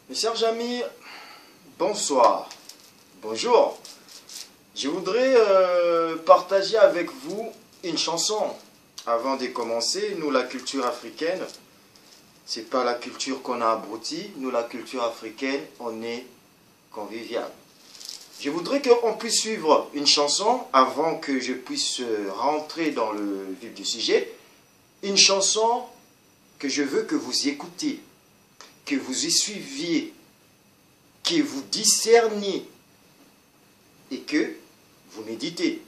Mes chers amis, bonsoir, bonjour. Je voudrais partager avec vous une chanson. Avant de commencer, nous, la culture africaine, c'est pas la culture qu'on a abrutie. Nous, la culture africaine, on est convivial. Je voudrais qu'on puisse suivre une chanson avant que je puisse rentrer dans le vif du sujet. Une chanson que je veux que vous écoutiez, que vous y suiviez, que vous discerniez et que vous méditez.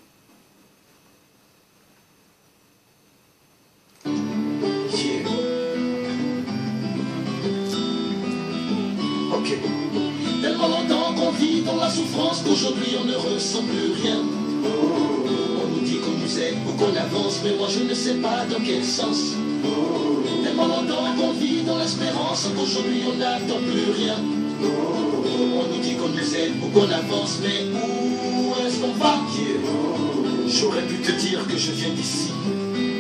Ok. Tellement longtemps qu'on vit dans la souffrance qu'aujourd'hui on ne ressent plus rien. On nous dit qu'on nous aide ou qu'on avance, mais moi je ne sais pas dans quel sens. Tellement longtemps qu'on vit dans l'espérance qu'aujourd'hui on n'attend plus rien. On nous dit qu'on nous aide ou qu'on avance, mais où est-ce qu'on va? J'aurais pu te dire que je viens d'ici,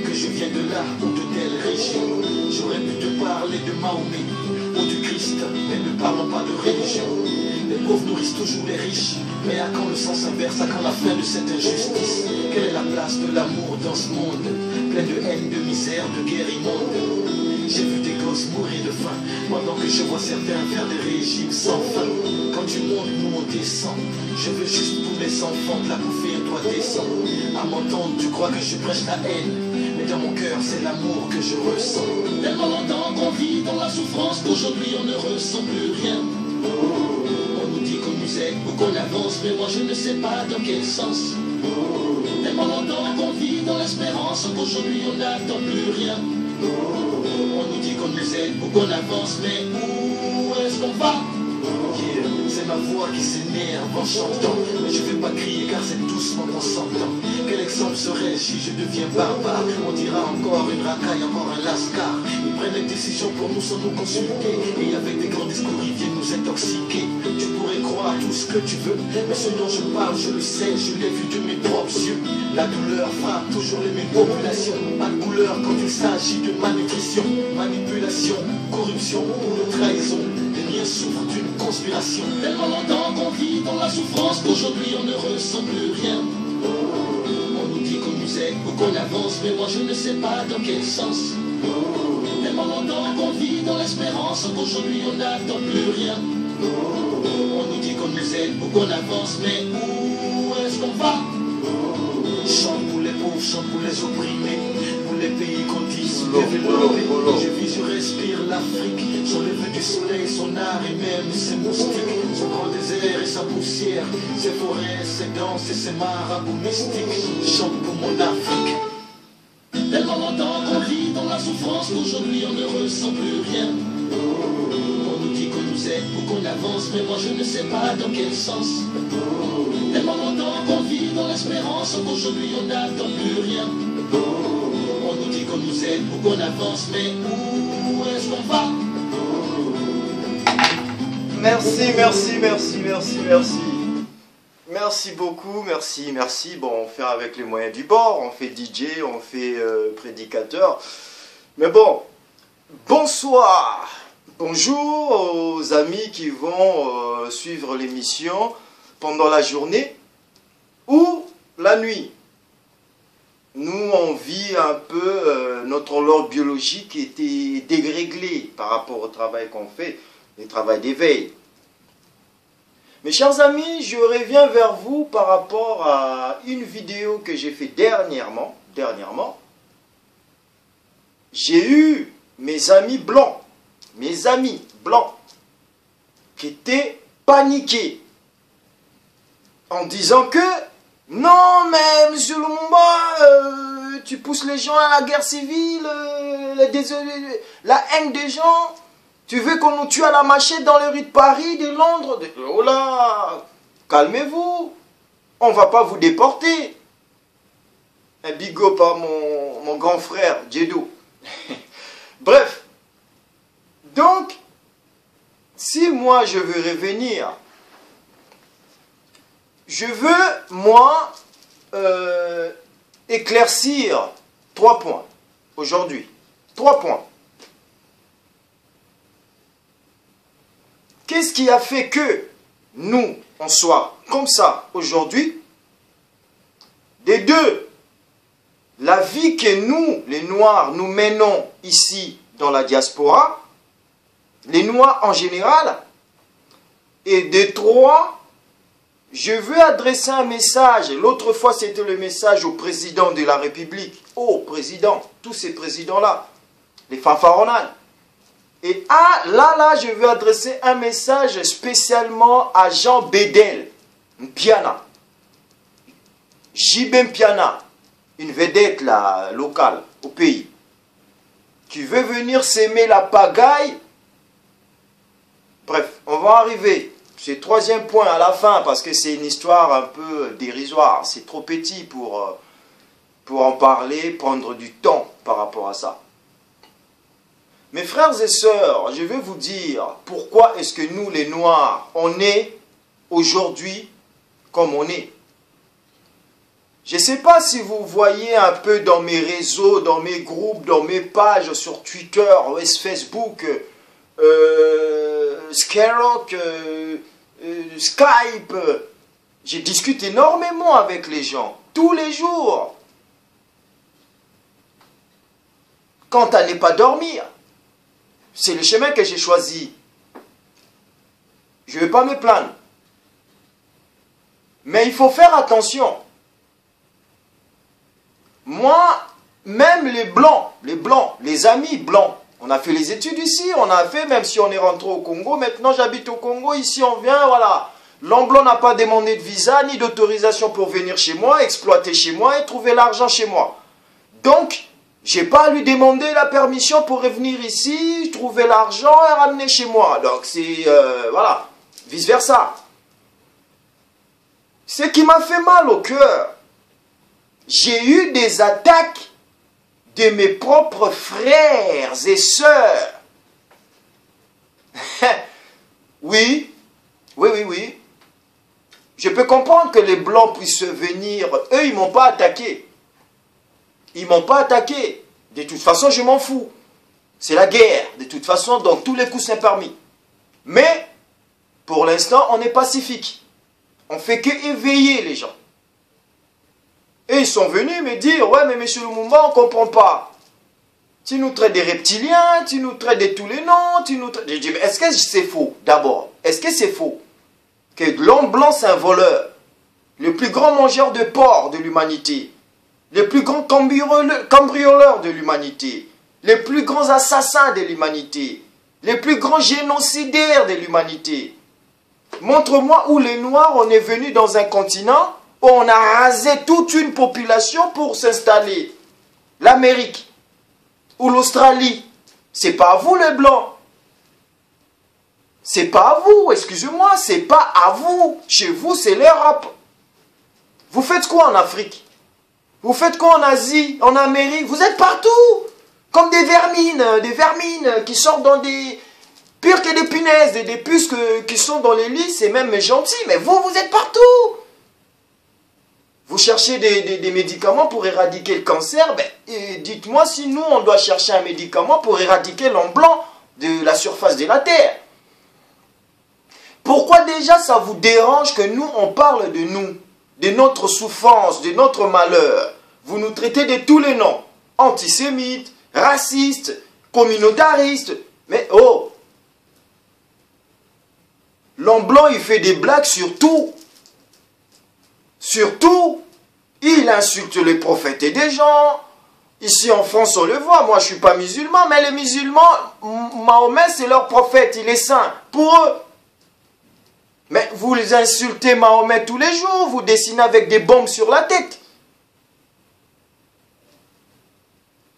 que je viens de là ou de telle région. J'aurais pu te parler de Mahomet ou du Christ, mais ne parlons pas de religion. Les pauvres nourrissent toujours les riches, mais à quand le sens inverse, à quand la fin de cette injustice? Quelle est la place de l'amour dans ce monde, plein de haine, de misère, de guerre immonde? J'ai vu des gosses mourir de faim, pendant que je vois certains faire des régimes sans fin. Quand tu montes, nous on descend. Je veux juste pour mes enfants de la bouffer un toit décent. À m'entendre, tu crois que je prêche la haine, mais dans mon cœur, c'est l'amour que je ressens. Tellement longtemps qu'on vit dans la souffrance qu'aujourd'hui on ne ressent plus rien. On nous dit qu'on nous aide ou qu'on avance, mais moi je ne sais pas dans quel sens. Tellement longtemps qu'on vit dans l'espérance qu'aujourd'hui on n'attend plus rien. On nous dit qu'on nous aide ou qu'on avance, mais où est-ce qu'on va? C'est ma voix qui s'énerve en chantant, mais je vais pas crier car c'est doucement qu'on s'entend. Quel exemple serais-je si je deviens barbare? On dira encore une racaille, encore un lascar. Ils prennent les décisions pour nous sans nous consulter, et avec des grands discours ils viennent nous intoxiquer. Tu pourrais croire tout ce que tu veux, mais ce dont je parle je le sais, je l'ai vu de mes propres yeux. La douleur frappe toujours les mêmes populations. Pas de couleur quand il s'agit de malnutrition, manipulation, corruption ou de trahison. Les liens souffrent d'une conspiration. Tellement longtemps qu'on vit dans la souffrance qu'aujourd'hui on ne ressent plus rien. On nous dit qu'on nous aide ou qu'on avance, mais moi je ne sais pas dans quel sens. Tellement longtemps qu'on vit dans l'espérance qu'aujourd'hui on n'attend plus rien. On nous dit qu'on nous aide ou qu'on avance, mais où est-ce qu'on va? Chante pour les pauvres, chante pour les opprimés, pour les pays qu'on dit sous-développés. Je vis, je respire l'Afrique, son lever du soleil, son art et même ses moustiques, son grand désert et sa poussière, ses forêts, ses danses et ses marabouts mystiques. Chante pour mon Afrique. Tellement longtemps qu'on vit dans la souffrance qu'aujourd'hui on ne ressent plus rien. On nous dit qu'on nous aide ou qu'on avance, mais moi je ne sais pas dans quel sens. Tellement longtemps qu'on vit dans l'espérance qu'aujourd'hui on n'attend plus rien. On nous dit qu'on nous aide ou qu'on avance, mais où est-ce qu'on va? Merci, merci, merci, merci, merci. Merci beaucoup, merci, merci. Bon, on fait avec les moyens du bord, on fait DJ, on fait prédicateur. Mais bon, bonsoir, bonjour aux amis qui vont suivre l'émission pendant la journée ou la nuit. Nous, on vit un peu, notre horloge biologique était déréglée par rapport au travail qu'on fait, le travail d'éveil. Mes chers amis, je reviens vers vous par rapport à une vidéo que j'ai fait dernièrement. J'ai eu mes amis blancs, qui étaient paniqués en disant que non mais monsieur Lumumba, tu pousses les gens à la guerre civile, la haine des gens. Tu veux qu'on nous tue à la machette dans les rues de Paris, de Londres? Oh là, calmez-vous. On ne va pas vous déporter. Un big up à mon grand frère, Diedo. Bref. Donc, si moi je veux revenir, je veux, moi, éclaircir 3 points aujourd'hui. 3 points. Qu'est-ce qui a fait que nous, on soit comme ça aujourd'hui? Des deux, la vie que nous, les Noirs, nous menons ici dans la diaspora, les Noirs en général, et des trois, je veux adresser un message. L'autre fois, c'était le message au président de la République. Oh, président, tous ces présidents-là, les fanfaronnades. Et là, je veux adresser un message spécialement à Jean Bédel, Mpiana. JB Mpiana, une vedette là, locale au pays, qui veut venir s'aimer la pagaille. Bref, on va arriver. C'est le troisième point à la fin, parce que c'est une histoire un peu dérisoire. C'est trop petit pour en parler, prendre du temps par rapport à ça. Mes frères et sœurs, je vais vous dire pourquoi est-ce que nous, les Noirs, on est aujourd'hui comme on est. Je ne sais pas si vous voyez un peu dans mes réseaux, dans mes groupes, dans mes pages sur Twitter, Facebook, Skyrock, Skype. Je discute énormément avec les gens, tous les jours. Quand à ne pas dormir, c'est le chemin que j'ai choisi. Je ne vais pas me plaindre. Mais il faut faire attention. Moi, même les blancs, les amis blancs, on a fait les études ici, on a fait, même si on est rentré au Congo, maintenant j'habite au Congo, ici on vient, voilà. L'homme blanc n'a pas demandé de visa, ni d'autorisation pour venir chez moi, exploiter chez moi et trouver l'argent chez moi. Donc, j'ai pas à lui demander la permission pour revenir ici, trouver l'argent et ramener chez moi. Donc c'est, voilà, vice versa. Ce qui m'a fait mal au cœur, j'ai eu des attaques de mes propres frères et sœurs. Oui. Je peux comprendre que les Blancs puissent venir. Eux, ils ne m'ont pas attaqué. Ils ne m'ont pas attaqué. De toute façon, je m'en fous. C'est la guerre. De toute façon, donc tous les coups sont permis. Mais, pour l'instant, on est pacifique. On ne fait que éveiller les gens. Et ils sont venus me dire, ouais, mais monsieur Lumumba, on ne comprend pas. Tu nous traites des reptiliens, tu nous traites de tous les noms, tu nous traites... Je dis, mais est-ce que c'est faux, d'abord? Est-ce que c'est faux que l'homme blanc, c'est un voleur, le plus grand mangeur de porc de l'humanité, le plus grand cambrioleur de l'humanité, les plus grands assassins de l'humanité, les plus grands génocidaires de l'humanité? Montre-moi où les Noirs, on est venus dans un continent où on a rasé toute une population pour s'installer. L'Amérique ou l'Australie, c'est pas à vous les Blancs. C'est pas à vous, excusez-moi, c'est pas à vous. Chez vous, c'est l'Europe. Vous faites quoi en Afrique? Vous faites quoi en Asie, en Amérique? Vous êtes partout. Comme des vermines qui sortent dans des... Pire que des punaises, des puces qui sont dans les lits, c'est même gentil. Mais vous êtes partout. Vous cherchez des médicaments pour éradiquer le cancer. Ben, dites-moi si nous, on doit chercher un médicament pour éradiquer l'homme blanc de la surface de la Terre. Pourquoi déjà ça vous dérange que nous, on parle de nous, de notre souffrance, de notre malheur? Vous nous traitez de tous les noms. Antisémites, racistes, communautaristes. Mais oh! L'homme blanc, il fait des blagues sur tout. Surtout, il insulte les prophètes et des gens. Ici en France, on le voit. Moi, je ne suis pas musulman, mais les musulmans, Mahomet, c'est leur prophète. Il est saint pour eux. Mais vous les insultez Mahomet tous les jours. Vous dessinez avec des bombes sur la tête.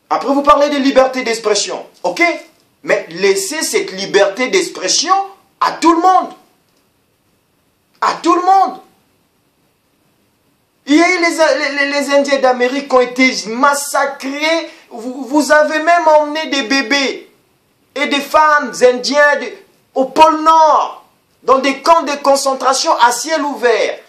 Après, vous parlez de liberté d'expression. Ok? Mais laissez cette liberté d'expression à tout le monde. À tout le monde. Il y a eu les Indiens d'Amérique qui ont été massacrés. Vous avez même emmené des bébés et des femmes indiens au pôle Nord, dans des camps de concentration à ciel ouvert.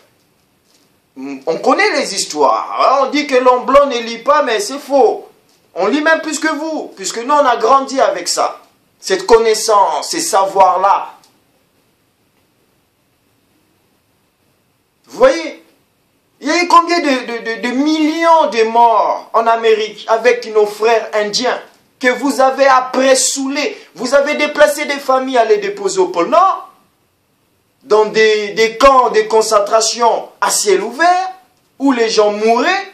On connaît les histoires. On dit que l'homme blanc ne lit pas, mais c'est faux. On lit même plus que vous, puisque nous, on a grandi avec ça. Cette connaissance, ces savoirs-là. Vous voyez? Il y a eu combien de millions de morts en Amérique avec nos frères indiens que vous avez après saoulés? Vous avez déplacé des familles à les déposer au pôle Nord, dans des camps de concentration à ciel ouvert, où les gens mouraient.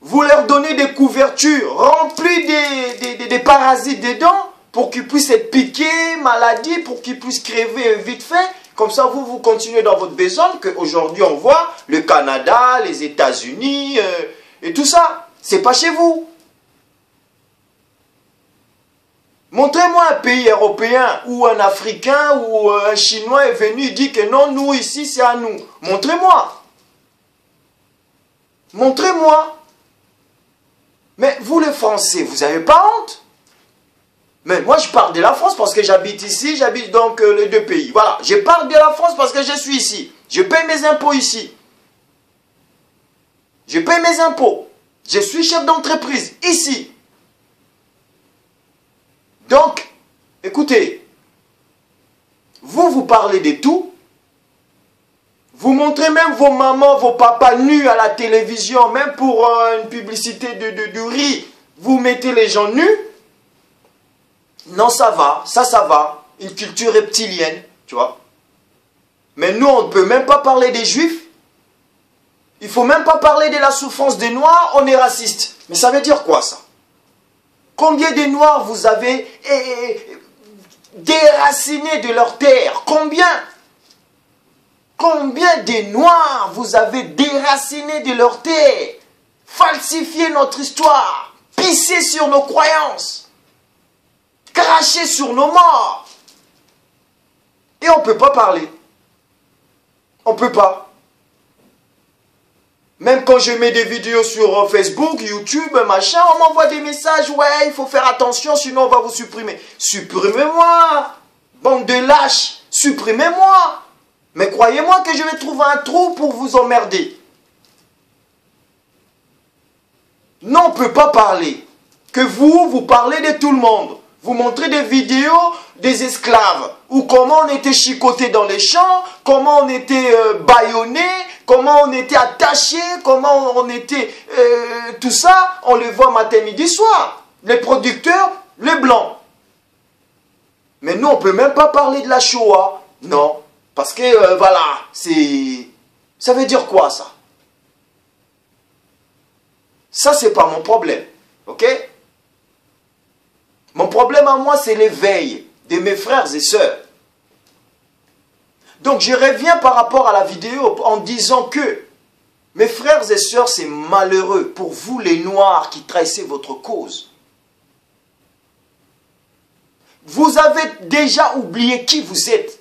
Vous leur donnez des couvertures remplies des parasites dedans pour qu'ils puissent être piqués, maladie, pour qu'ils puissent crever vite fait. Comme ça, vous continuez dans votre besogne qu'aujourd'hui on voit le Canada, les États-Unis et tout ça. C'est pas chez vous. Montrez-moi un pays européen où un Africain ou un Chinois est venu et dit que non, nous ici c'est à nous. Montrez-moi. Montrez-moi. Mais vous les Français, vous n'avez pas honte? Mais moi je parle de la France parce que j'habite ici, j'habite donc les deux pays. Voilà, je parle de la France parce que je suis ici. Je paye mes impôts ici. Je paye mes impôts. Je suis chef d'entreprise ici. Donc, écoutez, vous parlez de tout. Vous montrez même vos mamans, vos papas nus à la télévision, même pour une publicité de riz. Vous mettez les gens nus. Non, ça va, ça va. Une culture reptilienne, tu vois. Mais nous, on ne peut même pas parler des Juifs. Il ne faut même pas parler de la souffrance des Noirs, on est raciste. Mais ça veut dire quoi, ça? Combien de Noirs vous avez déracinés de leur terre? Combien? Combien de Noirs vous avez déracinés de leur terre? Falsifié notre histoire, pissé sur nos croyances, craché sur nos morts. Et on ne peut pas parler. On ne peut pas. Même quand je mets des vidéos sur Facebook, YouTube, machin, on m'envoie des messages. Ouais, il faut faire attention, sinon on va vous supprimer. Supprimez-moi, bande de lâches, supprimez-moi. Mais croyez-moi que je vais trouver un trou pour vous emmerder. Non, on ne peut pas parler. Que vous parlez de tout le monde. Vous montrez des vidéos des esclaves, ou comment on était chicotés dans les champs, comment on était bâillonnés, comment on était attachés, comment on était... tout ça, on les voit matin, midi, soir. Les producteurs, les blancs. Mais nous, on ne peut même pas parler de la Shoah. Non. Parce que, voilà, c'est... Ça veut dire quoi, ça? Ça, c'est pas mon problème. Ok? Mon problème à moi, c'est l'éveil de mes frères et sœurs. Donc, je reviens par rapport à la vidéo en disant que, mes frères et sœurs, c'est malheureux pour vous, les Noirs, qui trahissez votre cause. Vous avez déjà oublié qui vous êtes.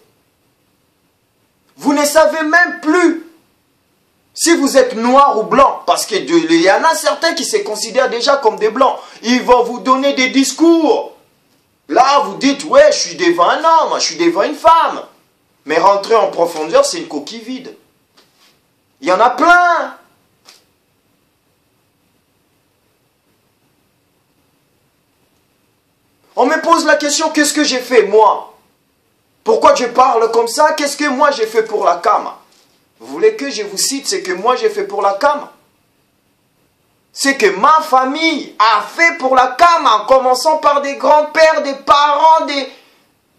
Vous ne savez même plus si vous êtes noir ou blanc. Parce qu'il y en a certains qui se considèrent déjà comme des blancs. Ils vont vous donner des discours. Là, vous dites, ouais, je suis devant un homme, je suis devant une femme. Mais rentrer en profondeur, c'est une coquille vide. Il y en a plein. On me pose la question, qu'est-ce que j'ai fait, moi? Pourquoi je parle comme ça? Qu'est-ce que moi j'ai fait pour la CAM? Vous voulez que je vous cite ce que moi j'ai fait pour la CAM? C'est que ma famille a fait pour la CAM, en commençant par des grands-pères, des parents,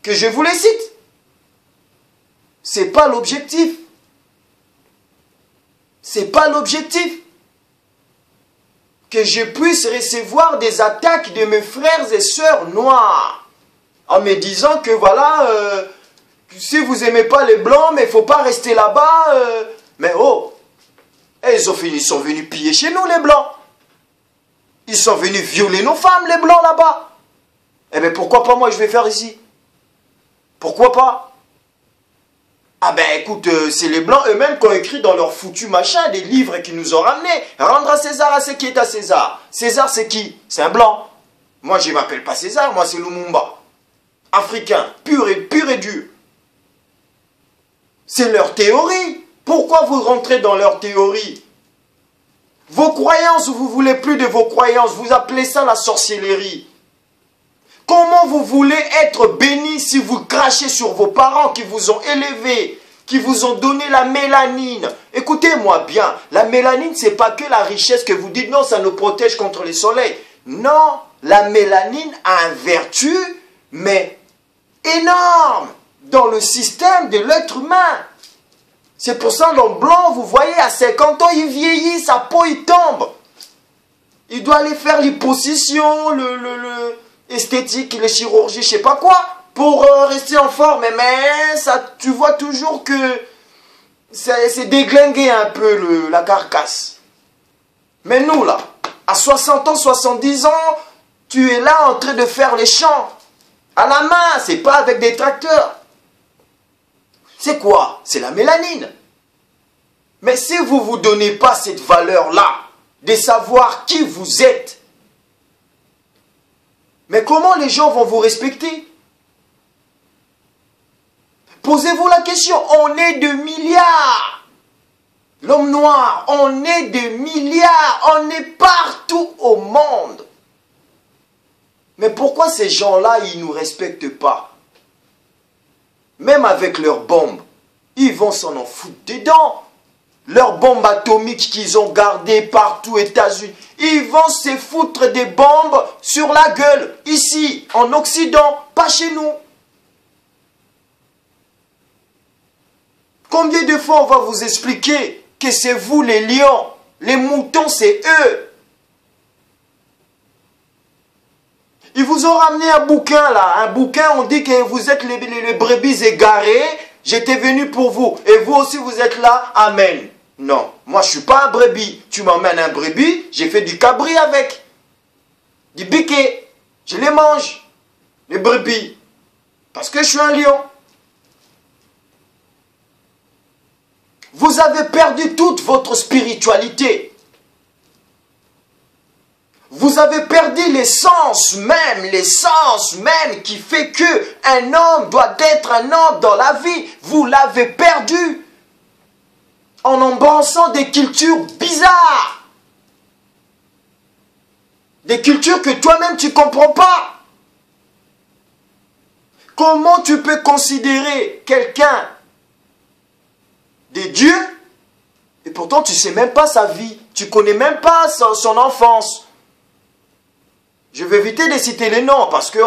que je vous les cite. C'est pas l'objectif. C'est pas l'objectif. Que je puisse recevoir des attaques de mes frères et sœurs noirs. En me disant que voilà, si vous n'aimez pas les blancs, mais il ne faut pas rester là-bas. Mais oh, ils sont venus piller chez nous les blancs. Ils sont venus violer nos femmes les blancs là-bas. Eh bien pourquoi pas moi je vais faire ici? Pourquoi pas? Ah ben écoute, c'est les blancs eux-mêmes qui ont écrit dans leur foutu machin des livres qui nous ont ramenés. Rendre à César à ce qui est à César. César c'est qui? C'est un blanc. Moi je ne m'appelle pas César, moi c'est Lumumba. Africain, pur et dur. C'est leur théorie. Pourquoi vous rentrez dans leur théorie? Vos croyances, vous ne voulez plus de vos croyances, vous appelez ça la sorcellerie. Comment vous voulez être béni si vous crachez sur vos parents qui vous ont élevé, qui vous ont donné la mélanine. Écoutez-moi bien, la mélanine, c'est pas que la richesse que vous dites, non, ça nous protège contre le soleil. Non, la mélanine a une vertu, mais énorme, dans le système de l'être humain. C'est pour ça l'homme blanc, vous voyez, à 50 ans, il vieillit, sa peau, il tombe. Il doit aller faire l'hyposition, esthétique, les chirurgies, je sais pas quoi, pour rester en forme. Mais ça, tu vois toujours que c'est déglingué un peu la carcasse. Mais nous là, à 60 ans, 70 ans, tu es là en train de faire les champs. À la main, c'est pas avec des tracteurs. C'est quoi? C'est la mélanine. Mais si vous ne vous donnez pas cette valeur-là, de savoir qui vous êtes, mais comment les gens vont vous respecter? Posez-vous la question, on est de milliards. L'homme noir, on est de milliards, on est partout au monde. Mais pourquoi ces gens-là, ils ne nous respectent pas? Même avec leurs bombes, ils vont s'en en foutre dedans. Leurs bombes atomiques qu'ils ont gardées partout aux États-Unis, ils vont se foutre des bombes sur la gueule, ici, en Occident, pas chez nous. Combien de fois on va vous expliquer que c'est vous les lions, les moutons c'est eux? Ils vous ont ramené un bouquin là, un bouquin, on dit que vous êtes les brebis égarées, j'étais venu pour vous, et vous aussi vous êtes là, amen. Non, moi je suis pas un brebis, tu m'emmènes un brebis, j'ai fait du cabri avec, du biquet, je les mange, les brebis, parce que je suis un lion. Vous avez perdu toute votre spiritualité. Vous avez perdu l'essence même qui fait que un homme doit être un homme dans la vie. Vous l'avez perdu en embrassant des cultures bizarres. Des cultures que toi-même tu ne comprends pas. Comment tu peux considérer quelqu'un de Dieu et pourtant tu ne sais même pas sa vie. Tu ne connais même pas son enfance. Je vais éviter de citer les noms parce que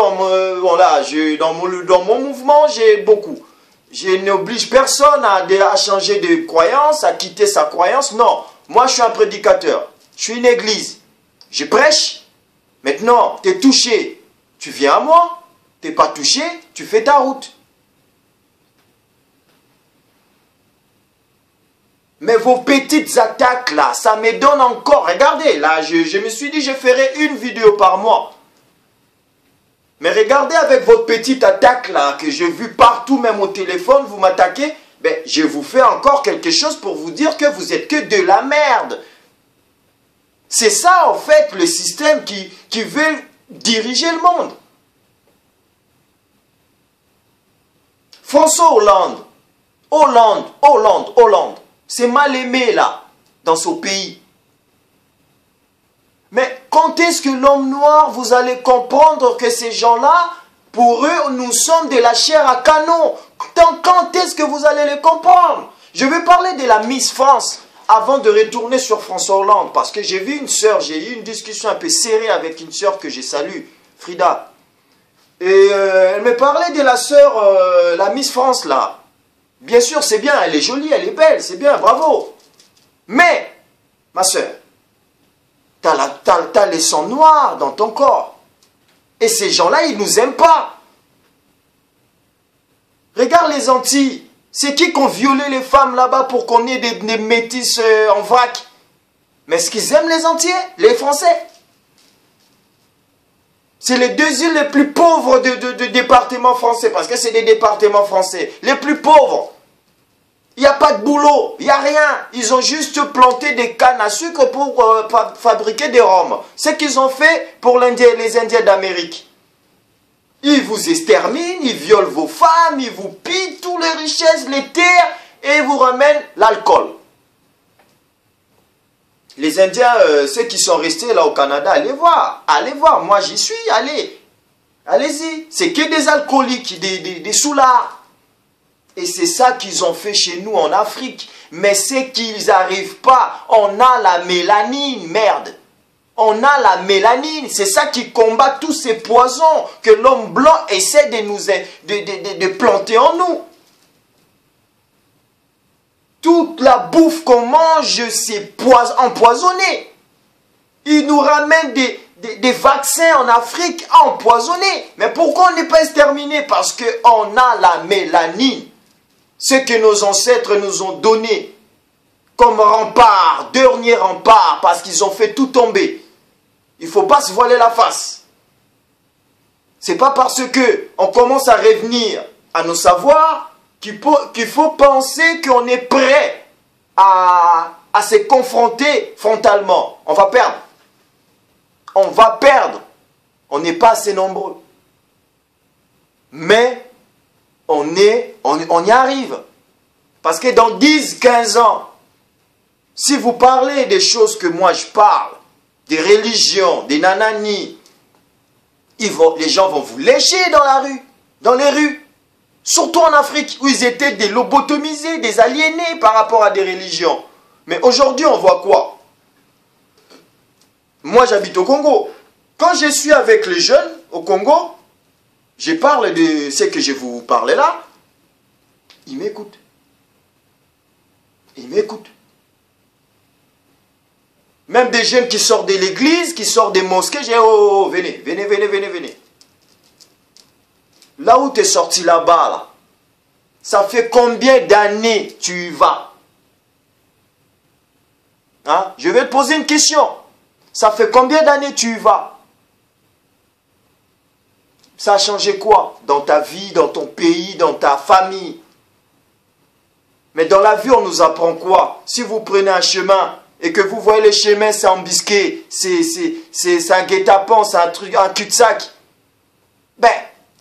voilà, dans mon mouvement, j'ai beaucoup. Je n'oblige personne à changer de croyance, à quitter sa croyance. Non, moi je suis un prédicateur. Je suis une église. Je prêche. Maintenant, tu es touché. Tu viens à moi. Tu n'es pas touché, tu fais ta route. Mais vos petites attaques là, ça me donne encore. Regardez, là, je me suis dit, je ferai une vidéo par mois. Mais regardez avec votre petite attaque là, que j'ai vu partout, même au téléphone, vous m'attaquez. Ben, je vous fais encore quelque chose pour vous dire que vous êtes que de la merde. C'est ça, en fait, le système qui veut diriger le monde. François Hollande. C'est mal aimé là, dans ce pays. Mais quand est-ce que l'homme noir, vous allez comprendre que ces gens-là, pour eux, nous sommes de la chair à canon? Quand est-ce que vous allez les comprendre? Je vais parler de la Miss France avant de retourner sur François Hollande. Parce que j'ai vu une sœur, j'ai eu une discussion un peu serrée avec une sœur que j'ai salue, Frida. Et elle me parlait de la sœur, la Miss France là. Bien sûr, c'est bien, elle est jolie, elle est belle, c'est bien, bravo. Mais, ma soeur, t'as les sangs noirs dans ton corps. Et ces gens-là, ils nous aiment pas. Regarde les Antilles. C'est qui ont violé les femmes là-bas pour qu'on ait des métis en vrac? Mais est-ce qu'ils aiment les Antillais, les Français? C'est les deux îles les plus pauvres de départements français, parce que c'est des départements français. Les plus pauvres. Il n'y a pas de boulot, il n'y a rien. Ils ont juste planté des cannes à sucre pour fabriquer des rhums. C'est ce qu'ils ont fait pour les Indiens d'Amérique. Ils vous exterminent, ils violent vos femmes, ils vous pillent toutes les richesses, les terres, et ils vous ramènent l'alcool. Les Indiens, ceux qui sont restés là au Canada, allez voir, moi j'y suis, allez-y. C'est que des alcooliques, des soulards. Et c'est ça qu'ils ont fait chez nous en Afrique. Mais c'est qu'ils n'arrivent pas. On a la mélanine, merde. On a la mélanine. C'est ça qui combat tous ces poisons que l'homme blanc essaie de planter en nous. Toute la bouffe qu'on mange, c'est empoisonné. Ils nous ramènent des vaccins en Afrique empoisonnés. Mais pourquoi on n'est pas exterminé? Parce qu'on a la mélanine. Ce que nos ancêtres nous ont donné comme rempart, dernier rempart, parce qu'ils ont fait tout tomber. Il ne faut pas se voiler la face. Ce n'est pas parce qu'on commence à revenir à nos savoirs qu'il faut penser qu'on est prêt à se confronter frontalement. On va perdre. On va perdre. On n'est pas assez nombreux. Mais on y arrive. Parce que dans 10, 15 ans, si vous parlez des choses que moi je parle, des religions, des nananis, les gens vont vous lécher dans la rue, dans les rues. Surtout en Afrique, où ils étaient des lobotomisés, des aliénés par rapport à des religions. Mais aujourd'hui, on voit quoi? Moi, j'habite au Congo. Quand je suis avec les jeunes au Congo, je parle de ce que je vous parlais là, ils m'écoutent. Ils m'écoutent. Même des jeunes qui sortent de l'église, qui sortent des mosquées, j'ai dit, oh, venez, venez, venez, venez, venez. Là où tu es sorti là-bas, là, ça fait combien d'années tu y vas? Hein? Je vais te poser une question. Ça fait combien d'années tu y vas? Ça a changé quoi? Dans ta vie, dans ton pays, dans ta famille? Mais dans la vie, on nous apprend quoi? Si vous prenez un chemin et que vous voyez le chemin, c'est embusqué, c'est un guet-apens, c'est un truc, un cul-de-sac, ben,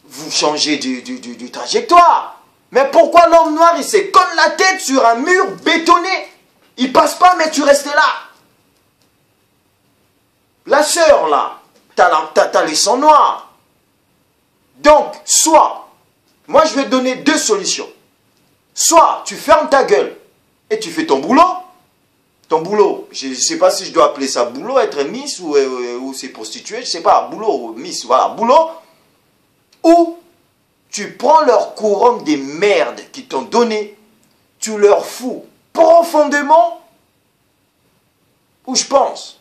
vous changez du trajectoire. Mais pourquoi l'homme noir, il se colle la tête sur un mur bétonné? Il passe pas, mais tu restes là. La sœur, là, t'as les sangs noirs. Donc, soit, moi je vais te donner deux solutions. Soit tu fermes ta gueule et tu fais ton boulot. Ton boulot, je ne sais pas si je dois appeler ça boulot, être miss ou c'est prostituée, je ne sais pas, boulot, miss, voilà, boulot. Ou tu prends leur couronne des merdes qu'ils t'ont donné, tu leur fous profondément où je pense.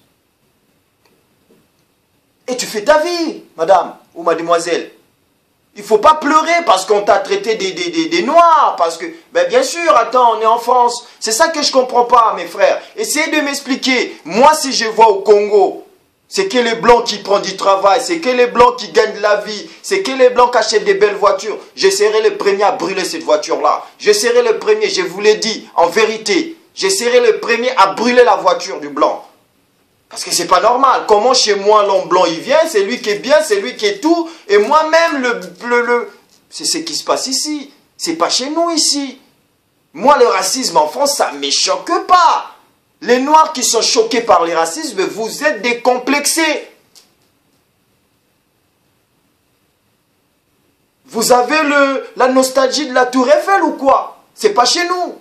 Et tu fais ta vie, madame ou mademoiselle. Il ne faut pas pleurer parce qu'on t'a traité des noirs. Parce que, ben bien sûr, attends, on est en France. C'est ça que je ne comprends pas, mes frères. Essayez de m'expliquer. Moi, si je vois au Congo, c'est que les blancs qui prennent du travail, c'est que les blancs qui gagnent de la vie, c'est que les blancs qui achètent des belles voitures. Je serai le premier à brûler cette voiture-là. Je serai le premier, je vous l'ai dit, en vérité. Je serai le premier à brûler la voiture du blanc. Parce que c'est pas normal. Comment chez moi l'homme blanc il vient, c'est lui qui est bien, c'est lui qui est tout. Et moi-même, c'est ce qui se passe ici. C'est pas chez nous ici. Moi, le racisme en France, ça ne me choque pas. Les Noirs qui sont choqués par le racisme, vous êtes décomplexés. Vous avez la nostalgie de la Tour Eiffel ou quoi? C'est pas chez nous.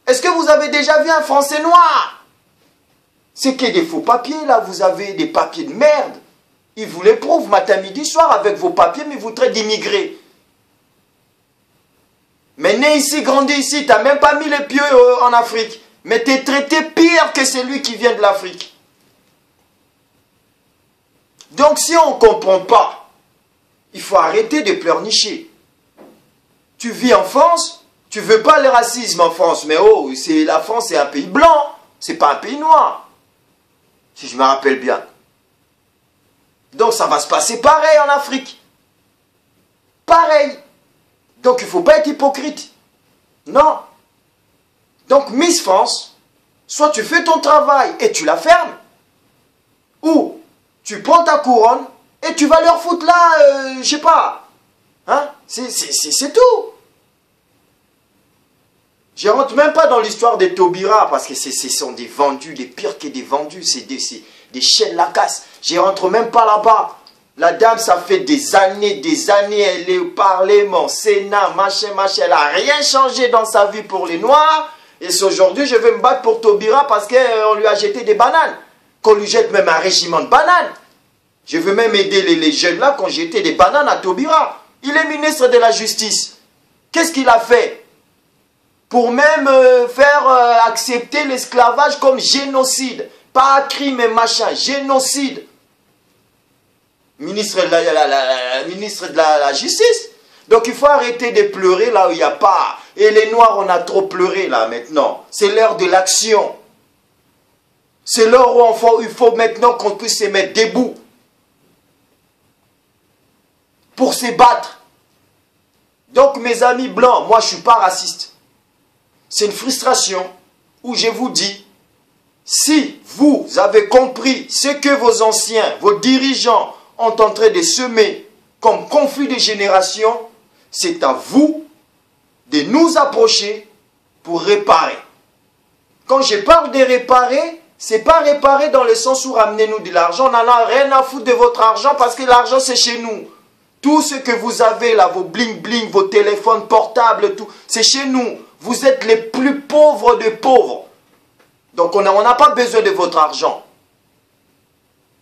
Est-ce que vous avez déjà vu un Français noir? C'est que des faux papiers, là, vous avez des papiers de merde. Ils vous les prouvent matin, midi, soir avec vos papiers, mais vous traitent d'immigrés. Mais né ici, grandi ici, tu n'as même pas mis les pieds en Afrique. Mais tu es traité pire que celui qui vient de l'Afrique. Donc si on ne comprend pas, il faut arrêter de pleurnicher. Tu vis en France, tu ne veux pas le racisme en France, mais oh, la France c'est un pays blanc, c'est pas un pays noir. Si je me rappelle bien. Donc ça va se passer pareil en Afrique. Pareil. Donc il ne faut pas être hypocrite. Non. Donc Miss France, soit tu fais ton travail et tu la fermes, ou tu prends ta couronne et tu vas leur foutre là, je sais pas. Hein? C'est tout. Je ne rentre même pas dans l'histoire des Taubira, parce que ce sont des vendus, des pires que des vendus, c'est des chaînes lacasses. Je ne rentre même pas là-bas. La dame, ça fait des années, elle est au Parlement, Sénat, machin, machin. Elle n'a rien changé dans sa vie pour les Noirs. Et c'est aujourd'hui, je vais me battre pour Taubira parce qu'on lui a jeté des bananes. Qu'on lui jette même un régiment de bananes. Je veux même aider les jeunes là qui ont jeté des bananes à Taubira. Il est ministre de la Justice. Qu'est-ce qu'il a fait? Pour même faire accepter l'esclavage comme génocide. Pas crime et machin, génocide. Ministre de la Justice. Donc il faut arrêter de pleurer là où il n'y a pas. Et les Noirs, on a trop pleuré là maintenant. C'est l'heure de l'action. C'est l'heure où il faut maintenant qu'on puisse se mettre debout. Pour se battre. Donc mes amis blancs, moi je ne suis pas raciste. C'est une frustration où je vous dis, si vous avez compris ce que vos anciens, vos dirigeants ont en train de semer comme conflit de génération, c'est à vous de nous approcher pour réparer. Quand je parle de réparer, c'est pas réparer dans le sens où ramenez-nous de l'argent. On n'en a rien à foutre de votre argent parce que l'argent c'est chez nous. Tout ce que vous avez là, vos bling-bling, vos téléphones portables, tout, c'est chez nous. Vous êtes les plus pauvres des pauvres. Donc on n'a pas besoin de votre argent.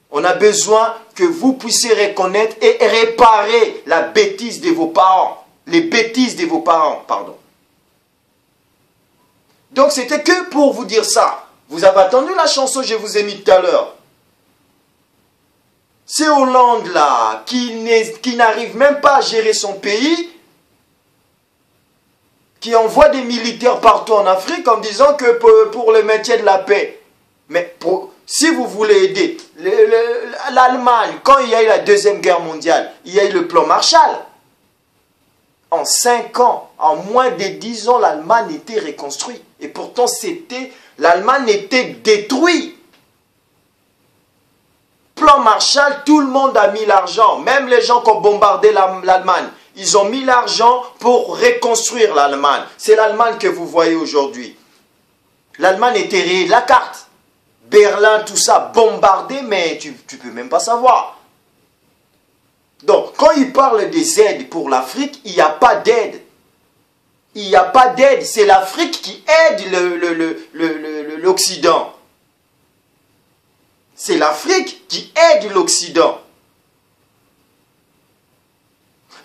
On a besoin que vous puissiez reconnaître et réparer la bêtise de vos parents. Les bêtises de vos parents, pardon. Donc c'était que pour vous dire ça. Vous avez entendu la chanson que je vous ai mis tout à l'heure. C'est Hollande là, qui n'arrive même pas à gérer son pays, qui envoie des militaires partout en Afrique en disant que pour le maintien de la paix. Mais si vous voulez aider, l'Allemagne, quand il y a eu la Deuxième Guerre mondiale, il y a eu le plan Marshall. En 5 ans, en moins de 10 ans, l'Allemagne était reconstruite. Et pourtant, l'Allemagne était détruite. Plan Marshall, tout le monde a mis l'argent. Même les gens qui ont bombardé l'Allemagne. Ils ont mis l'argent pour reconstruire l'Allemagne. C'est l'Allemagne que vous voyez aujourd'hui. L'Allemagne était réelle. La carte. Berlin, tout ça, bombardé, mais tu ne peux même pas savoir. Donc, quand il parle des aides pour l'Afrique, il n'y a pas d'aide. Il n'y a pas d'aide. C'est l'Afrique qui aide l'Occident. C'est l'Afrique qui aide l'Occident.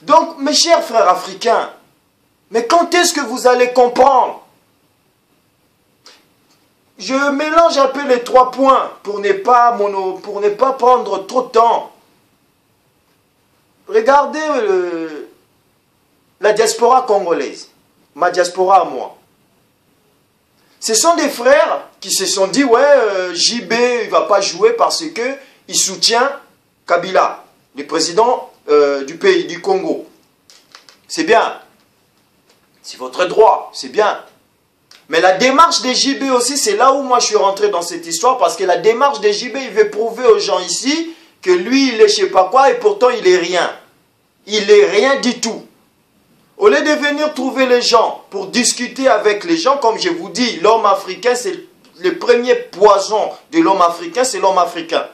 Donc, mes chers frères africains, mais quand est-ce que vous allez comprendre? Je mélange un peu les 3 points pour ne pas prendre trop de temps. Regardez la diaspora congolaise, ma diaspora à moi. Ce sont des frères qui se sont dit, ouais, JB il ne va pas jouer parce qu'il soutient Kabila, le président du pays, du Congo. C'est bien. C'est votre droit, c'est bien. Mais la démarche des JB aussi, c'est là où moi je suis rentré dans cette histoire, parce que la démarche des JB, il veut prouver aux gens ici que lui, il est je sais pas quoi, et pourtant il est rien. Il est rien du tout. Au lieu de venir trouver les gens pour discuter avec les gens, comme je vous dis, l'homme africain, c'est le premier poison de l'homme africain, c'est l'homme africain.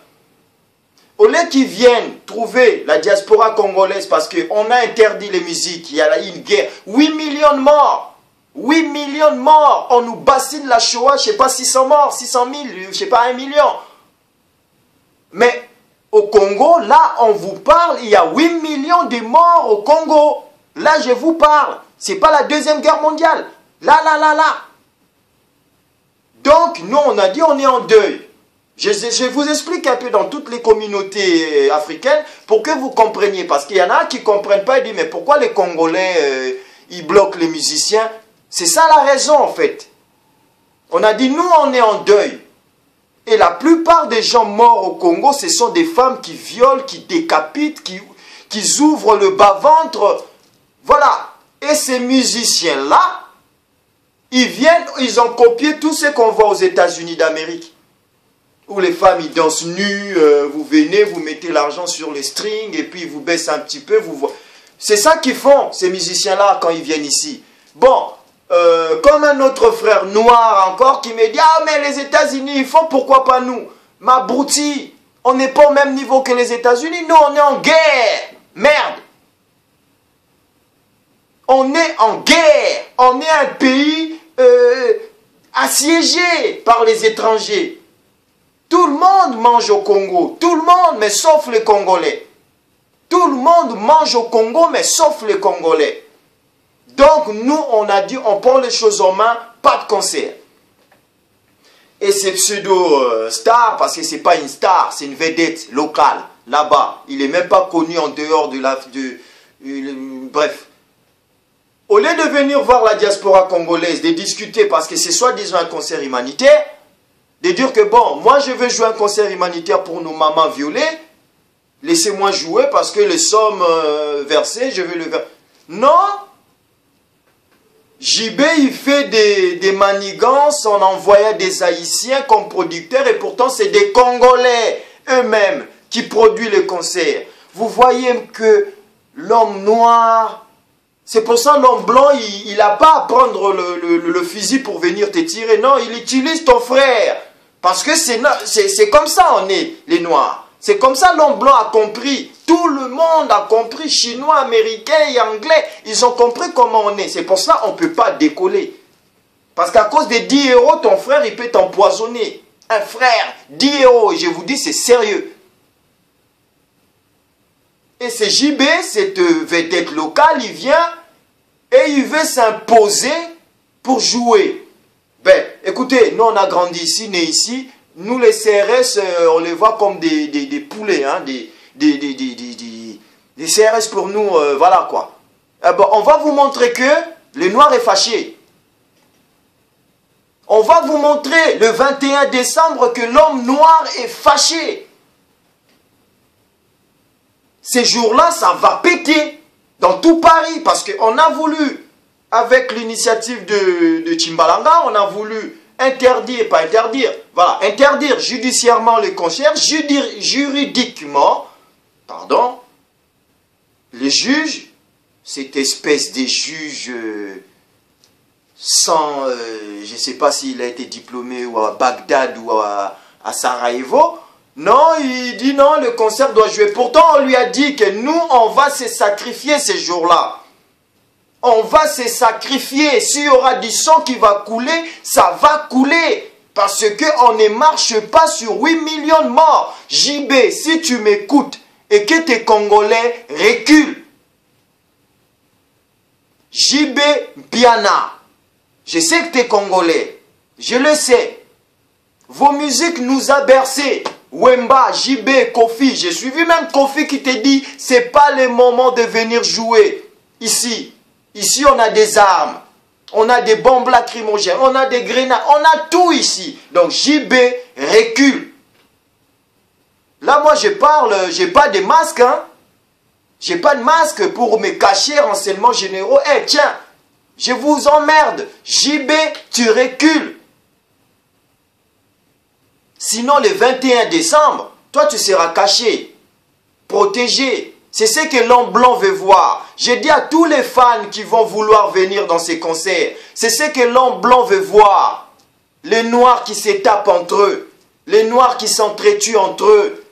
Au lieu qu'ils viennent trouver la diaspora congolaise, parce qu'on a interdit les musiques, il y a eu une guerre, 8 millions de morts. 8 millions de morts. On nous bassine la Shoah, je ne sais pas 600 morts, 600 000, je ne sais pas 1 million. Mais au Congo, là, on vous parle, il y a 8 millions de morts au Congo. Là, je vous parle. Ce n'est pas la Deuxième Guerre mondiale. Là. Donc, nous, on a dit, on est en deuil. Je vous explique un peu dans toutes les communautés africaines pour que vous compreniez. Parce qu'il y en a qui ne comprennent pas et disent, mais pourquoi les Congolais, ils bloquent les musiciens? C'est ça la raison, en fait. On a dit, nous, on est en deuil. Et la plupart des gens morts au Congo, ce sont des femmes qui violent, qui décapitent, qui ouvrent le bas-ventre. Voilà. Et ces musiciens-là, ils viennent, ils ont copié tout ce qu'on voit aux États-Unis d'Amérique. Où les femmes, ils dansent nues, vous venez, vous mettez l'argent sur les strings, et puis ils vous baissent un petit peu. C'est ça qu'ils font, ces musiciens-là, quand ils viennent ici. Bon, comme un autre frère noir encore qui me dit, ah mais les États-Unis ils font, pourquoi pas nous? Ma broutie, On n'est pas au même niveau que les États-Unis. Nous, on est en guerre. Merde. On est en guerre. On est un pays assiégé par les étrangers. Tout le monde mange au Congo. Tout le monde, mais sauf les Congolais. Tout le monde mange au Congo, mais sauf les Congolais. Donc, nous, on a dit, on prend les choses en main, pas de concert. Et ces pseudo-stars, parce que ce n'est pas une star, c'est une vedette locale, là-bas. Il n'est même pas connu en dehors de la... bref. Au lieu de venir voir la diaspora congolaise, de discuter, parce que c'est soi-disant un concert humanitaire, de dire que bon, moi je veux jouer un concert humanitaire pour nos mamans violées, laissez-moi jouer parce que les sommes versées, je veux le verser. Non! JB, il fait des manigances en envoyant des Haïtiens comme producteurs et pourtant c'est des Congolais eux-mêmes qui produisent les concerts. Vous voyez que l'homme noir, c'est pour ça l'homme blanc, il n'a pas à prendre le fusil pour venir te tirer. Non, il utilise ton frère. Parce que c'est comme ça on est, les noirs. C'est comme ça l'homme blanc a compris. Tout le monde a compris, chinois, américains et anglais. Ils ont compris comment on est. C'est pour ça qu'on ne peut pas décoller. Parce qu'à cause des 10 euros, ton frère, il peut t'empoisonner. Un frère, 10 euros. Et je vous dis, c'est sérieux. Et c'est JB, cette vedette locale, il vient et il veut s'imposer pour jouer. Ben, écoutez, nous on a grandi ici, né ici. Nous les CRS, on les voit comme des poulets, hein, des CRS pour nous, voilà quoi. Ben, on va vous montrer que le noir est fâché. On va vous montrer le 21 décembre que l'homme noir est fâché. Ces jours-là, ça va péter dans tout Paris parce qu'on a voulu, avec l'initiative de Chimbalanga, on a voulu interdire, pas interdire, voilà, interdire judiciairement les concerts, juridiquement, pardon, les juges, cette espèce de juge sans, je ne sais pas s'il a été diplômé ou à Bagdad ou à Sarajevo, non, il dit non, le concert doit jouer. Pourtant, on lui a dit que nous, on va se sacrifier ces jours-là. On va se sacrifier. S'il y aura du sang qui va couler, ça va couler. Parce qu'on ne marche pas sur 8 millions de morts. JB, si tu m'écoutes et que tes Congolais reculent. JB Biana, je sais que tu es Congolais. Je le sais. Vos musiques nous a bercés. Wemba, JB, Kofi. J'ai suivi même Kofi qui te dit c'est pas le moment de venir jouer ici. Ici, on a des armes, on a des bombes lacrymogènes, on a des grenades, on a tout ici. Donc, JB recule. Là, moi, je parle, j'ai pas de masque, hein. J'ai pas de masque pour me cacher, renseignements généraux. Eh, tiens, je vous emmerde. JB, tu recules. Sinon, le 21 décembre, toi, tu seras caché, protégé. C'est ce que l'homme blanc veut voir. J'ai dit à tous les fans qui vont vouloir venir dans ces concerts, c'est ce que l'homme blanc veut voir. Les noirs qui se tapent entre eux, les noirs qui s'entretuent entre eux.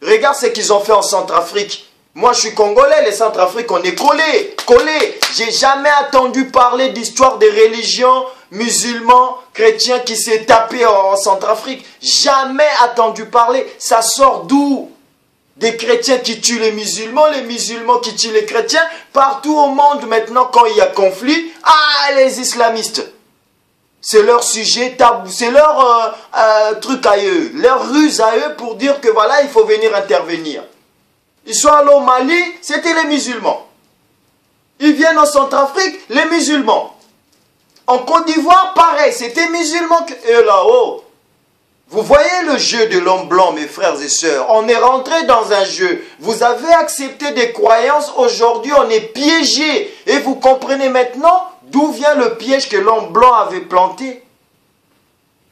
Regarde ce qu'ils ont fait en Centrafrique. Moi, je suis Congolais, les Centrafriques, on est collés. J'ai jamais entendu parler d'histoire des religions musulmans, chrétiens qui s'est tapé en Centrafrique. Jamais entendu parler. Ça sort d'où? Des chrétiens qui tuent les musulmans qui tuent les chrétiens. Partout au monde maintenant, quand il y a conflit, ah, les islamistes. C'est leur sujet tabou, c'est leur truc à eux, leur ruse à eux pour dire que voilà, il faut venir intervenir. Ils sont allés au Mali, c'était les musulmans. Ils viennent en Centrafrique, les musulmans. En Côte d'Ivoire, pareil, c'était musulmans. Et là-haut, vous voyez le jeu de l'homme blanc, mes frères et sœurs. On est rentré dans un jeu. Vous avez accepté des croyances. Aujourd'hui, on est piégé. Et vous comprenez maintenant d'où vient le piège que l'homme blanc avait planté.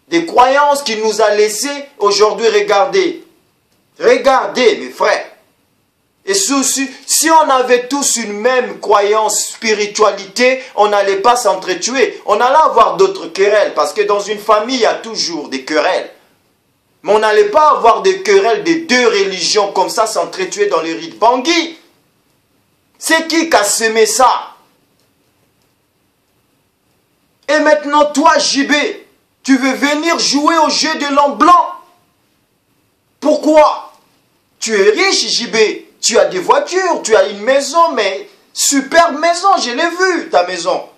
Des croyances qu'il nous a laissées. Aujourd'hui, regardez. Regardez, mes frères. Et si on avait tous une même croyance, spiritualité, on n'allait pas s'entretuer. On allait avoir d'autres querelles. Parce que dans une famille, il y a toujours des querelles. Mais on n'allait pas avoir des querelles des deux religions comme ça s'entretuer dans les rites Bangui. C'est qui a semé ça? Et maintenant, toi, JB, tu veux venir jouer au jeu de l'homme blanc? Pourquoi? Tu es riche, JB. Tu as des voitures, tu as une maison, mais superbe maison, je l'ai vue, ta maison.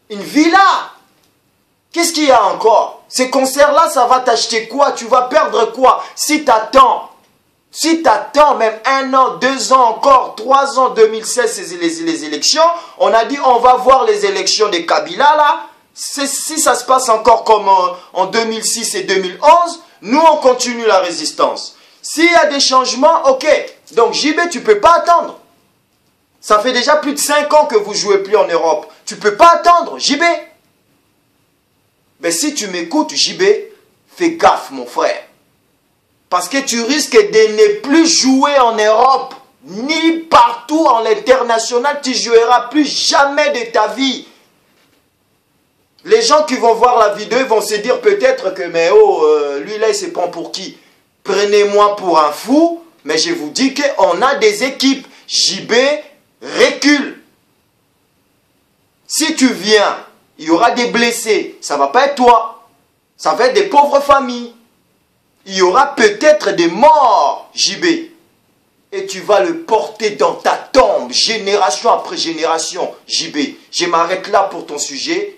Une villa. Qu'est-ce qu'il y a encore? Ces concerts-là, ça va t'acheter quoi? Tu vas perdre quoi? Si t'attends même 1 an, 2 ans encore, 3 ans, 2016, c'est les élections, on a dit on va voir les élections des Kabila là. Si ça se passe encore comme en 2006 et 2011, nous on continue la résistance. S'il y a des changements, ok. Donc JB, tu ne peux pas attendre. Ça fait déjà plus de 5 ans que vous ne jouez plus en Europe. Tu ne peux pas attendre, JB. Mais si tu m'écoutes, JB, fais gaffe, mon frère. Parce que tu risques de ne plus jouer en Europe, ni partout en l'international. Tu ne joueras plus jamais de ta vie. Les gens qui vont voir la vidéo vont se dire peut-être que, mais oh, lui là, il se prend pour qui? Prenez-moi pour un fou, mais je vous dis qu'on a des équipes. JB recule. Si tu viens, il y aura des blessés. Ça ne va pas être toi. Ça va être des pauvres familles. Il y aura peut-être des morts, JB. Et tu vas le porter dans ta tombe, génération après génération, JB. Je m'arrête là pour ton sujet,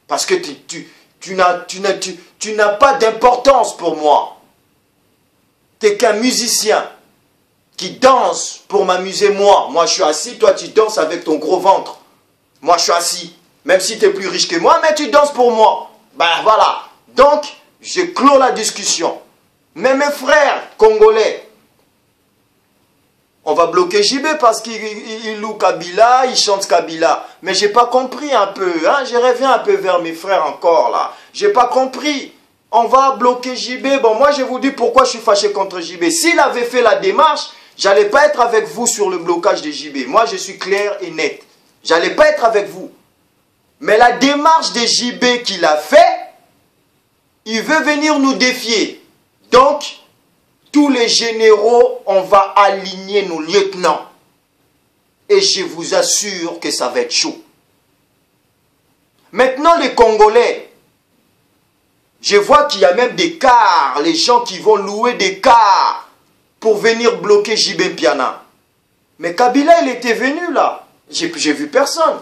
parce que tu n'as pas d'importance pour moi. Tu n'es qu'un musicien qui danse pour m'amuser moi. Moi, je suis assis, toi, tu danses avec ton gros ventre. Moi, je suis assis. Même si tu es plus riche que moi, mais tu danses pour moi. Ben voilà. Donc, je clôt la discussion. Mais mes frères congolais, on va bloquer JB parce qu'il loue Kabila, il chante Kabila. Mais j'ai pas compris un peu, hein? Je reviens un peu vers mes frères encore là. J'ai pas compris. On va bloquer JB. Bon, moi je vous dis pourquoi je suis fâché contre JB. S'il avait fait la démarche, j'allais pas être avec vous sur le blocage de JB. Moi je suis clair et net. J'allais pas être avec vous. Mais la démarche de JB qu'il a fait, il veut venir nous défier. Donc, tous les généraux, on va aligner nos lieutenants. Et je vous assure que ça va être chaud. Maintenant, les Congolais, je vois qu'il y a même des cars, les gens qui vont louer des cars pour venir bloquer JB Mpiana. Mais Kabila, il était venu là. J'ai vu personne.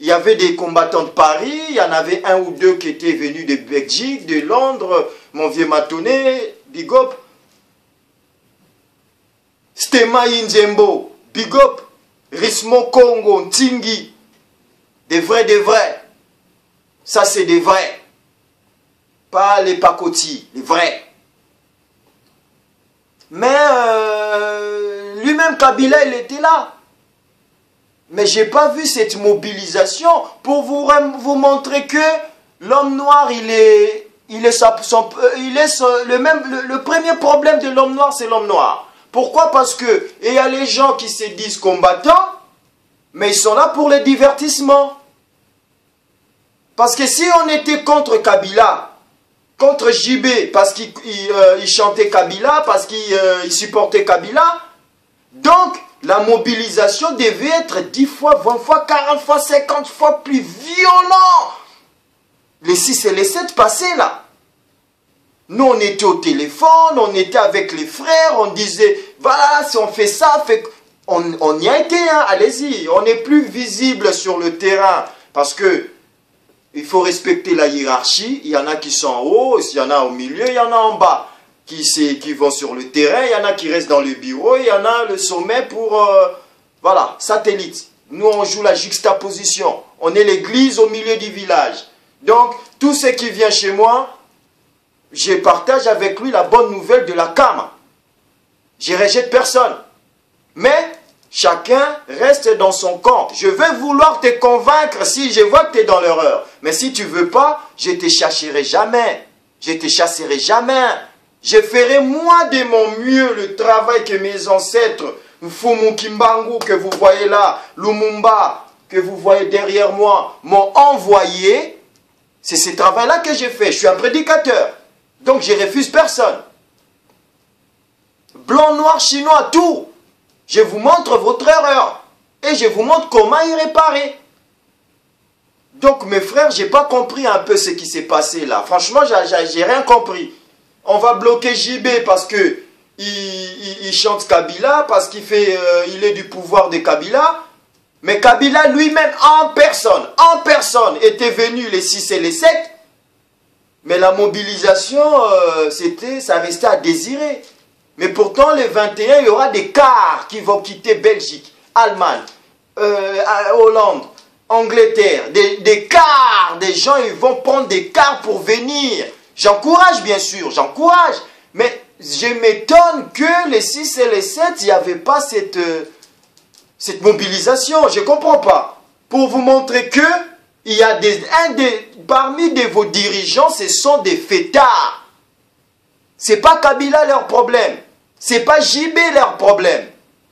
Il y avait des combattants de Paris, il y en avait 1 ou 2 qui étaient venus de Belgique, de Londres, mon vieux Matoné, Big Up. Stema Inzembo, Big Up. Rismo Congo, Ntingi. Des vrais. Ça, c'est des vrais. Pas les pacotis, les vrais. Mais lui-même, Kabila, il était là. Mais je n'ai pas vu cette mobilisation pour vous montrer que l'homme noir, le premier problème de l'homme noir, c'est l'homme noir. Pourquoi? Parce que il y a les gens qui se disent combattants, mais ils sont là pour le divertissement. Parce que si on était contre Kabila, contre JB, parce qu'il chantait Kabila, parce qu'il supportait Kabila, donc la mobilisation devait être 10 fois, 20 fois, 40 fois, 50 fois plus violent. Les 6 et les 7 passaient là. Nous, on était au téléphone, on était avec les frères, on disait, voilà, si on fait ça, on y a été, hein, allez-y. On n'est plus visible sur le terrain parce que il faut respecter la hiérarchie. Il y en a qui sont en haut, il y en a au milieu, il y en a en bas. Qui vont sur le terrain, il y en a qui restent dans le bureau, il y en a le sommet pour, voilà, satellite. Nous, on joue la juxtaposition. On est l'église au milieu du village. Donc, tout ce qui vient chez moi, je partage avec lui la bonne nouvelle de la CAM. Je ne rejette personne. Mais, chacun reste dans son camp. Je vais vouloir te convaincre si je vois que tu es dans l'erreur. Mais si tu ne veux pas, je ne te chasserai jamais. Je ne te chasserai jamais. Je ferai moi de mon mieux le travail que mes ancêtres, Mfumu Kimbangu que vous voyez là, Lumumba que vous voyez derrière moi, m'ont envoyé. C'est ce travail-là que j'ai fait. Je suis un prédicateur. Donc je refuse personne. Blanc, noir, chinois, tout. Je vous montre votre erreur. Et je vous montre comment y réparer. Donc mes frères, j'ai pas compris un peu ce qui s'est passé là. Franchement, j'ai rien compris. On va bloquer JB parce que il chante Kabila, parce qu'il il est du pouvoir de Kabila. Mais Kabila lui-même en personne était venu les 6 et les 7. Mais la mobilisation, ça restait à désirer. Mais pourtant, les 21, il y aura des cars qui vont quitter Belgique, Allemagne, Hollande, Angleterre. Des cars, des gens, ils vont prendre des cars pour venir. J'encourage, bien sûr, j'encourage. Mais je m'étonne que les 6 et les 7, il n'y avait pas cette mobilisation. Je ne comprends pas. Pour vous montrer que il y a parmi vos dirigeants, ce sont des fêtards. Ce n'est pas Kabila leur problème. Ce n'est pas JB leur problème.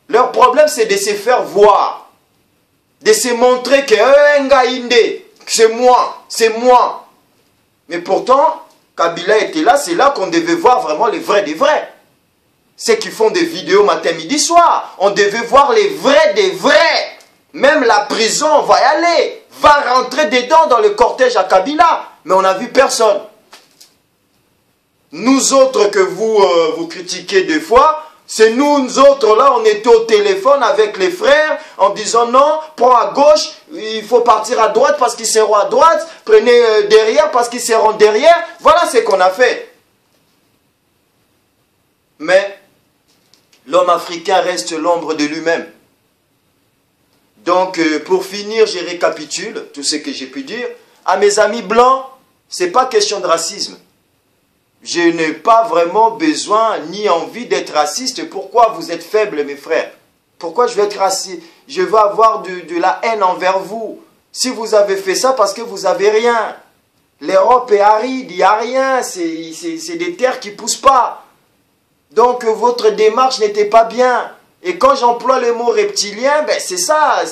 Leur problème, c'est de se faire voir. De se montrer que c'est moi, c'est moi. Mais pourtant, Kabila était là, c'est là qu'on devait voir vraiment les vrais des vrais. Ceux qui font des vidéos matin, midi, soir. On devait voir les vrais des vrais. Même la prison, on va y aller. Va rentrer dedans dans le cortège à Kabila. Mais on n'a vu personne. Nous autres que vous critiquez des fois, c'est nous autres là, on était au téléphone avec les frères en disant non, prends à gauche, il faut partir à droite parce qu'ils seront à droite, prenez derrière parce qu'ils seront derrière. Voilà ce qu'on a fait. Mais l'homme africain reste l'ombre de lui-même. Donc pour finir, je récapitule tout ce que j'ai pu dire. À mes amis blancs, ce n'est pas question de racisme. Je n'ai pas vraiment besoin ni envie d'être raciste. Pourquoi vous êtes faibles, mes frères? Pourquoi je vais être raciste? Je vais avoir de la haine envers vous. Si vous avez fait ça, parce que vous n'avez rien. L'Europe est aride, il n'y a rien. C'est des terres qui ne poussent pas. Donc votre démarche n'était pas bien. Et quand j'emploie le mot reptilien, ben c'est ça.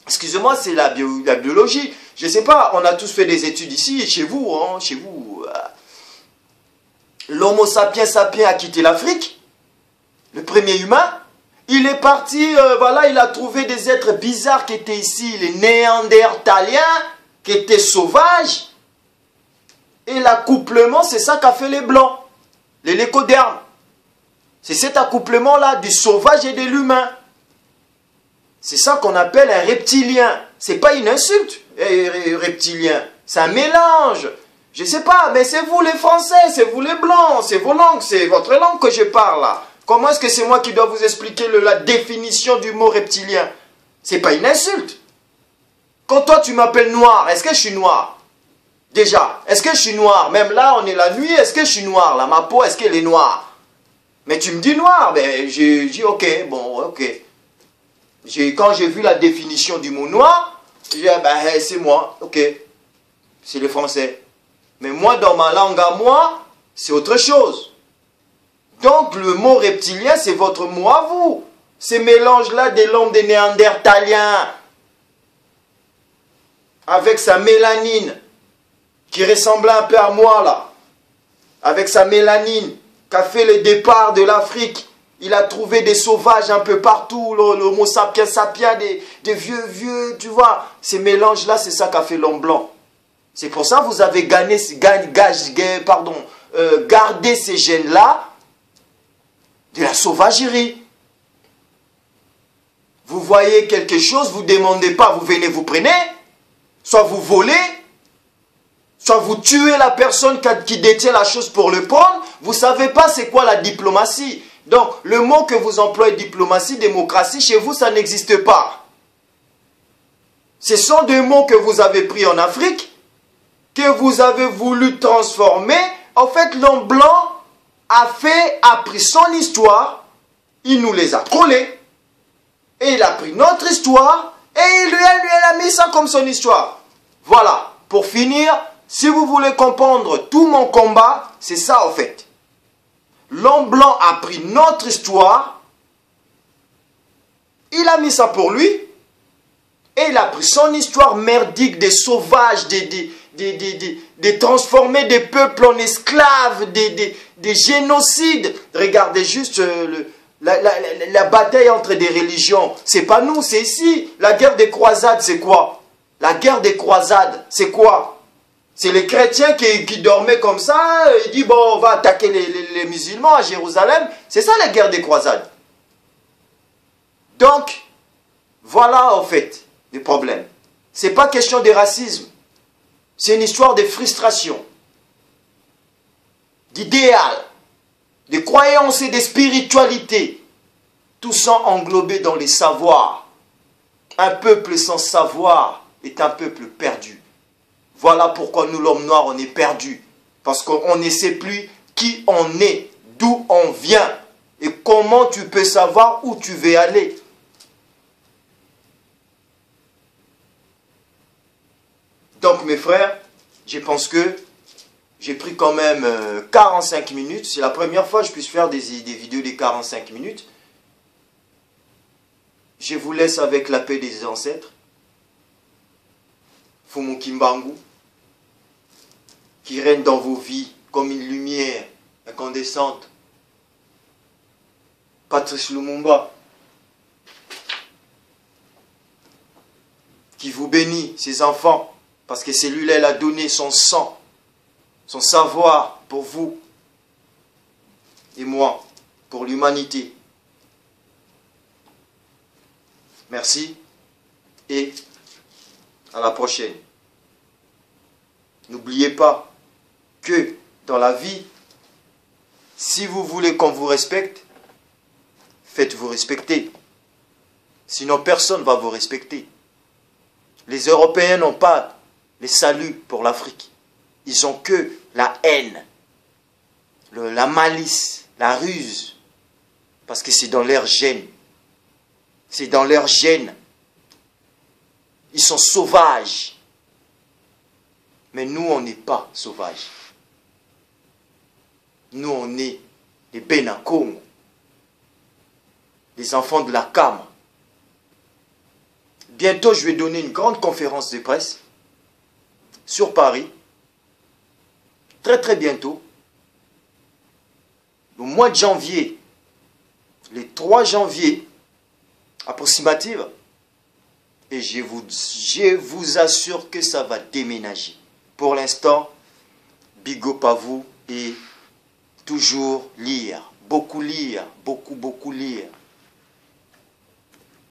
Excusez-moi, c'est la biologie. Je ne sais pas, on a tous fait des études ici, chez vous, hein, chez vous. L'homo sapiens sapiens a quitté l'Afrique, le premier humain. Il est parti, voilà, il a trouvé des êtres bizarres qui étaient ici, les néandertaliens, qui étaient sauvages. Et l'accouplement, c'est ça qu'a fait les blancs, les lécodermes. C'est cet accouplement-là du sauvage et de l'humain. C'est ça qu'on appelle un reptilien. C'est pas une insulte, reptilien. C'est un mélange. Je sais pas, mais c'est vous les Français, c'est vous les Blancs, c'est vos langues, c'est votre langue que je parle là. Comment est-ce que c'est moi qui dois vous expliquer la définition du mot reptilien? C'est pas une insulte. Quand toi tu m'appelles noir, est-ce que je suis noir? Déjà, est-ce que je suis noir? Même là, on est la nuit, est-ce que je suis noir là? Ma peau, est-ce qu'elle est noire? Mais tu me dis noir, ben je dis ok, bon, ok. Quand j'ai vu la définition du mot noir, j'ai dit, ben, c'est moi, ok, c'est les Français. Mais moi, dans ma langue à moi, c'est autre chose. Donc, le mot reptilien, c'est votre mot à vous. Ces mélanges-là des l'homme des Néandertaliens, avec sa mélanine, qui ressemblait un peu à moi, là, avec sa mélanine, qui a fait le départ de l'Afrique. Il a trouvé des sauvages un peu partout, l'homo sapiens sapiens, des vieux, tu vois. Ces mélanges-là, c'est ça qu'a fait l'homme blanc. C'est pour ça que vous avez gardé ces gènes-là de la sauvagerie. Vous voyez quelque chose, vous ne demandez pas, vous venez, vous prenez. Soit vous volez, soit vous tuez la personne qui détient la chose pour le prendre. Vous ne savez pas c'est quoi la diplomatie. Donc, le mot que vous employez, diplomatie, démocratie, chez vous, ça n'existe pas. Ce sont des mots que vous avez pris en Afrique, que vous avez voulu transformer. En fait, l'homme blanc a pris son histoire, il nous les a collés, et il a pris notre histoire, et il lui a mis ça comme son histoire. Voilà, pour finir, si vous voulez comprendre tout mon combat, c'est ça en fait. L'homme blanc a pris notre histoire, il a mis ça pour lui, et il a pris son histoire merdique des sauvages, de transformer des peuples en esclaves, des génocides. Regardez juste la bataille entre des religions. C'est pas nous, c'est ici. La guerre des croisades, c'est quoi? La guerre des croisades, c'est quoi? C'est les chrétiens qui dormaient comme ça. Ils disent, bon, on va attaquer les musulmans à Jérusalem. C'est ça la guerre des croisades. Donc, voilà en fait le problème. Ce n'est pas question de racisme. C'est une histoire de frustration, d'idéal, de croyances et de spiritualité. Tout ça englobé dans les savoirs. Un peuple sans savoir est un peuple perdu. Voilà pourquoi nous, l'homme noir, on est perdu. Parce qu'on ne sait plus qui on est, d'où on vient. Et comment tu peux savoir où tu veux aller. Donc mes frères, je pense que j'ai pris quand même 45 minutes. C'est la première fois que je puisse faire des vidéos de 45 minutes. Je vous laisse avec la paix des ancêtres. Fumu Kimbangu, qui règne dans vos vies comme une lumière incandescente. Patrice Lumumba, qui vous bénit, ses enfants, parce que celui-là, il a donné son sang, son savoir pour vous et moi, pour l'humanité. Merci et à la prochaine. N'oubliez pas que dans la vie, si vous voulez qu'on vous respecte, faites-vous respecter. Sinon, personne ne va vous respecter. Les Européens n'ont pas le salut pour l'Afrique. Ils n'ont que la haine, la malice, la ruse. Parce que c'est dans leur gène. C'est dans leur gène. Ils sont sauvages. Mais nous, on n'est pas sauvages. Nous, on est les Benakom, les enfants de la Cam. Bientôt, je vais donner une grande conférence de presse sur Paris. Très, très bientôt. Au mois de janvier, le 3 janvier, approximative, et je vous assure que ça va déménager. Pour l'instant, big up à vous et toujours lire, beaucoup, beaucoup lire.